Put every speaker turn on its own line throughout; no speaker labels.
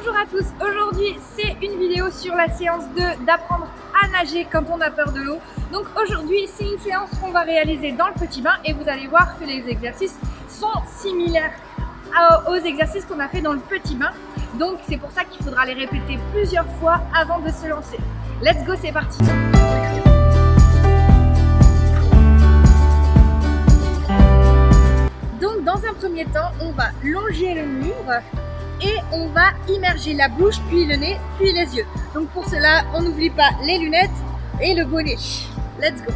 Bonjour à tous, aujourd'hui c'est une vidéo sur la séance 2 d'apprendre à nager quand on a peur de l'eau. Donc aujourd'hui c'est une séance qu'on va réaliser dans le petit bain et vous allez voir que les exercices sont similaires aux exercices qu'on a fait dans le petit bain. Donc c'est pour ça qu'il faudra les répéter plusieurs fois avant de se lancer. Let's go, c'est parti! Donc dans un premier temps, on va longer le mur et on va immerger la bouche, puis le nez, puis les yeux. Donc pour cela, on n'oublie pas les lunettes et le bonnet. Let's go!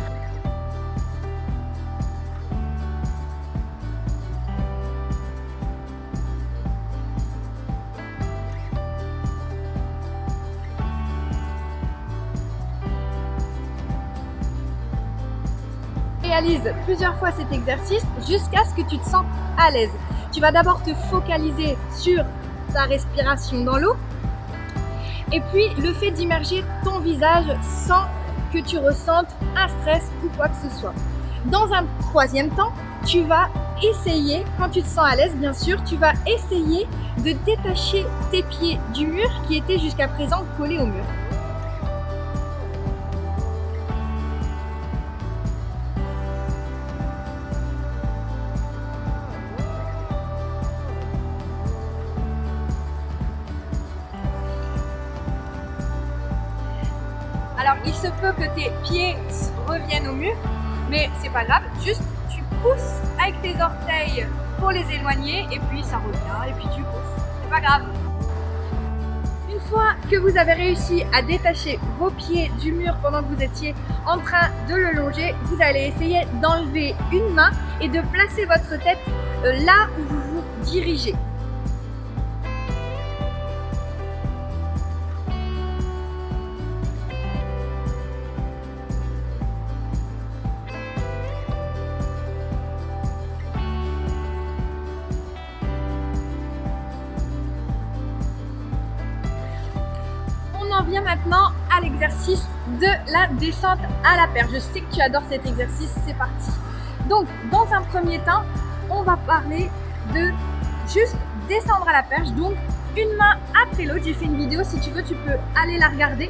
Réalise plusieurs fois cet exercice jusqu'à ce que tu te sentes à l'aise. Tu vas d'abord te focaliser sur ta respiration dans l'eau et puis le fait d'immerger ton visage sans que tu ressentes un stress ou quoi que ce soit. Dans un troisième temps, tu vas essayer, quand tu te sens à l'aise bien sûr, tu vas essayer de détacher tes pieds du mur qui étaient jusqu'à présent collés au mur. Alors il se peut que tes pieds reviennent au mur, mais c'est pas grave, juste tu pousses avec tes orteils pour les éloigner et puis ça revient et puis tu pousses, c'est pas grave. Une fois que vous avez réussi à détacher vos pieds du mur pendant que vous étiez en train de le longer, vous allez essayer d'enlever une main et de placer votre tête là où vous vous dirigez. On en vient maintenant à l'exercice de la descente à la perche. Je sais que tu adores cet exercice, c'est parti. Donc, dans un premier temps, on va parler de juste descendre à la perche. Donc, une main après l'autre. J'ai fait une vidéo, si tu veux, tu peux aller la regarder.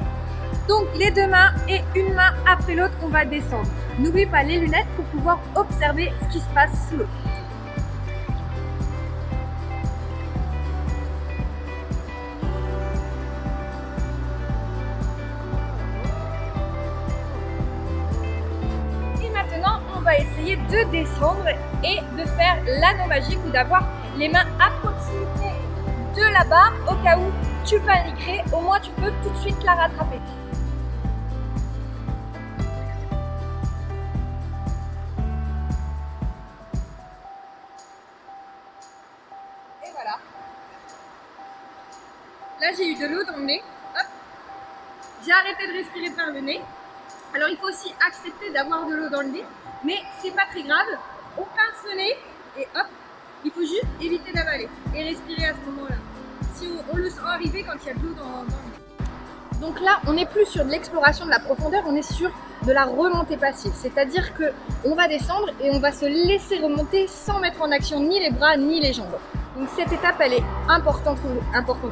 Donc, les deux mains et une main après l'autre, on va descendre. N'oublie pas les lunettes pour pouvoir observer ce qui se passe sous l'eau. On va essayer de descendre et de faire l'anneau magique ou d'avoir les mains à proximité de la barre au cas où tu paniquerais, au moins tu peux tout de suite la rattraper. Et voilà. Là j'ai eu de l'eau dans le nez. Hop. J'ai arrêté de respirer par le nez. Alors il faut aussi accepter d'avoir de l'eau dans le nez, mais c'est pas très grave. On pince le nez et hop, il faut juste éviter d'avaler et respirer à ce moment-là. Si on le sent arriver quand il y a de l'eau dans le nez. Donc là, on n'est plus sur de l'exploration de la profondeur, on est sur de la remontée passive. C'est-à-dire que on va descendre et on va se laisser remonter sans mettre en action ni les bras ni les jambes. Donc cette étape, elle est importante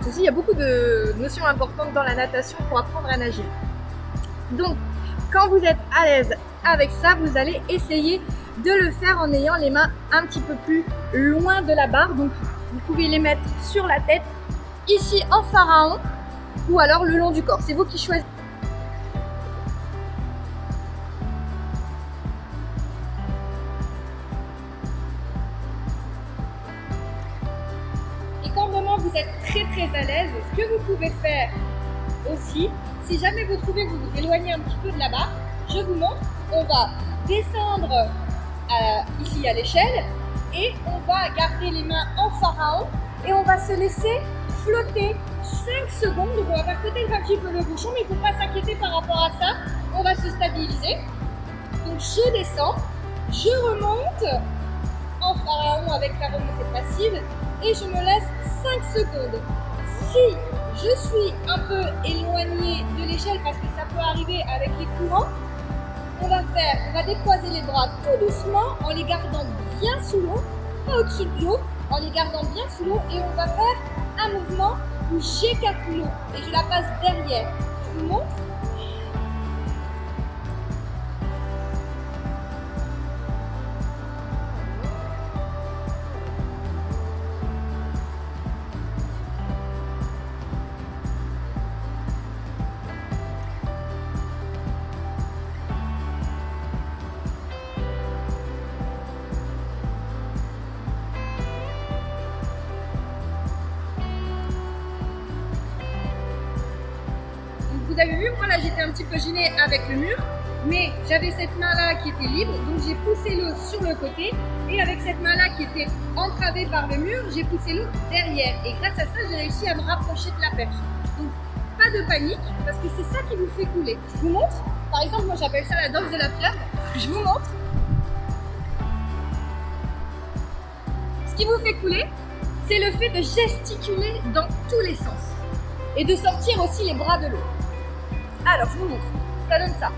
aussi. Il y a beaucoup de notions importantes dans la natation pour apprendre à nager. Donc, quand vous êtes à l'aise avec ça, vous allez essayer de le faire en ayant les mains un petit peu plus loin de la barre. Donc vous pouvez les mettre sur la tête, ici en pharaon, ou alors le long du corps. C'est vous qui choisissez. Et quand vraiment vous êtes très à l'aise, ce que vous pouvez faire aussi, si jamais vous trouvez que vous vous éloignez un petit peu de la barre, je vous montre, on va descendre ici à l'échelle et on va garder les mains en pharaon et on va se laisser flotter 5 secondes. Donc on va faire peut-être un petit peu le bouchon, mais il ne faut pas s'inquiéter par rapport à ça. On va se stabiliser. Donc je descends, je remonte en pharaon avec la remontée passive et je me laisse 5 secondes. Si je suis un peu éloignée de l'échelle parce que ça peut arriver avec les courants, on va décroiser les bras tout doucement en les gardant bien sous l'eau, pas au-dessus de l'eau, en les gardant bien sous l'eau et on va faire un mouvement où j'ai 4 lots et je la passe derrière. Je vous montre. Vous avez vu, moi là j'étais un petit peu gênée avec le mur, mais j'avais cette main là qui était libre, donc j'ai poussé l'eau sur le côté, et avec cette main là qui était entravée par le mur, j'ai poussé l'eau derrière, et grâce à ça j'ai réussi à me rapprocher de la perche. Donc pas de panique, parce que c'est ça qui vous fait couler. Je vous montre, par exemple, moi j'appelle ça la danse de la fleuve, je vous montre. Ce qui vous fait couler, c'est le fait de gesticuler dans tous les sens, et de sortir aussi les bras de l'eau. Alors, je vous montre. Ça donne ça.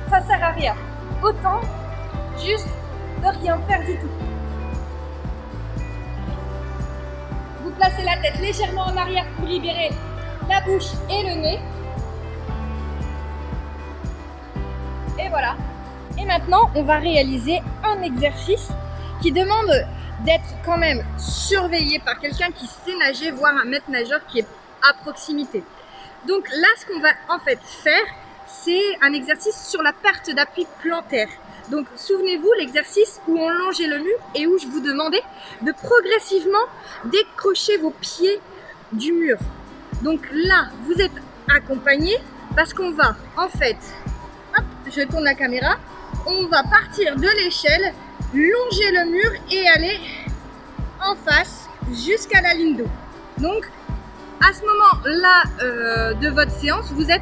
Ça sert à rien. Autant juste de rien faire du tout. Vous placez la tête légèrement en arrière pour libérer la bouche et le nez. Et voilà. Et maintenant, on va réaliser un exercice qui demande d'être quand même surveillé par quelqu'un qui sait nager, voire un maître nageur qui est à proximité. Donc là, ce qu'on va en fait faire, c'est un exercice sur la perte d'appui plantaire. Donc souvenez-vous, l'exercice où on longeait le mur et où je vous demandais de progressivement décrocher vos pieds du mur. Donc là, vous êtes accompagné parce qu'on va en fait, hop, je tourne la caméra, on va partir de l'échelle, longer le mur et aller en face jusqu'à la ligne d'eau. Donc à ce moment-là de votre séance, vous êtes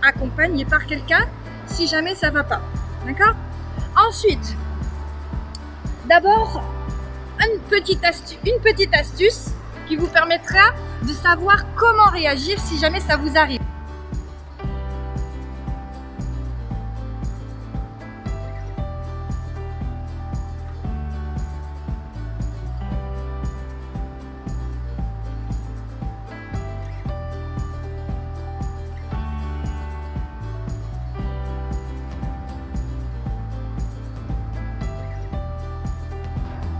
accompagné par quelqu'un si jamais ça va pas. D'accord? Ensuite, d'abord une petite astuce qui vous permettra de savoir comment réagir si jamais ça vous arrive.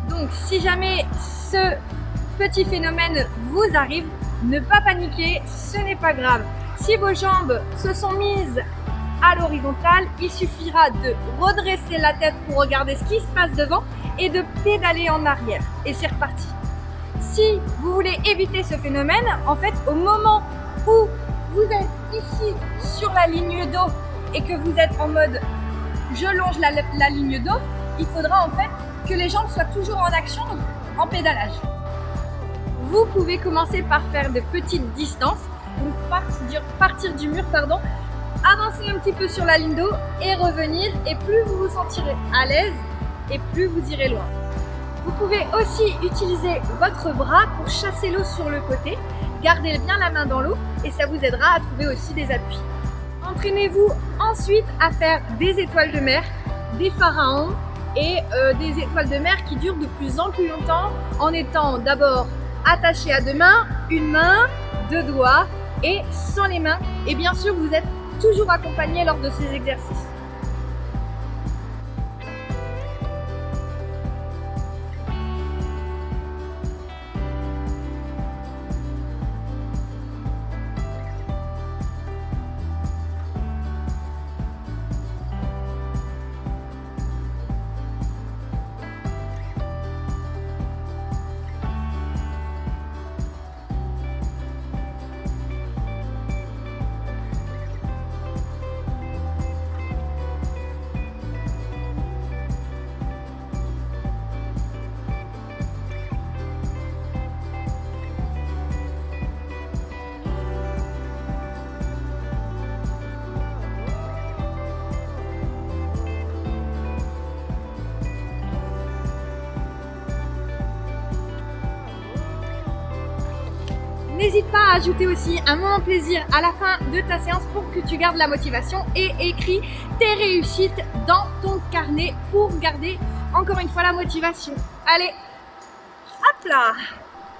Donc si jamais ce petit phénomène vous arrive, ne pas paniquer, ce n'est pas grave. Si vos jambes se sont mises à l'horizontale, il suffira de redresser la tête pour regarder ce qui se passe devant et de pédaler en arrière. Et c'est reparti. Si vous voulez éviter ce phénomène, en fait, au moment où vous êtes ici sur la ligne d'eau et que vous êtes en mode je longe la ligne d'eau, il faudra en fait que les jambes soient toujours en action, donc en pédalage. Vous pouvez commencer par faire de petites distances, donc partir du mur, avancer un petit peu sur la ligne d'eau et revenir, et plus vous vous sentirez à l'aise et plus vous irez loin. Vous pouvez aussi utiliser votre bras pour chasser l'eau sur le côté, gardez bien la main dans l'eau et ça vous aidera à trouver aussi des appuis. Entraînez-vous ensuite à faire des étoiles de mer, des pharaons et des étoiles de mer qui durent de plus en plus longtemps en étant d'abord attaché à deux mains, une main, deux doigts et sans les mains. Et bien sûr, vous êtes toujours accompagné lors de ces exercices. n'hésite pas à ajouter aussi un moment plaisir à la fin de ta séance pour que tu gardes la motivation et écris tes réussites dans ton carnet pour garder encore une fois la motivation. Allez, hop là,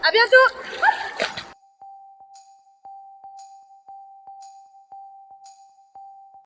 à bientôt.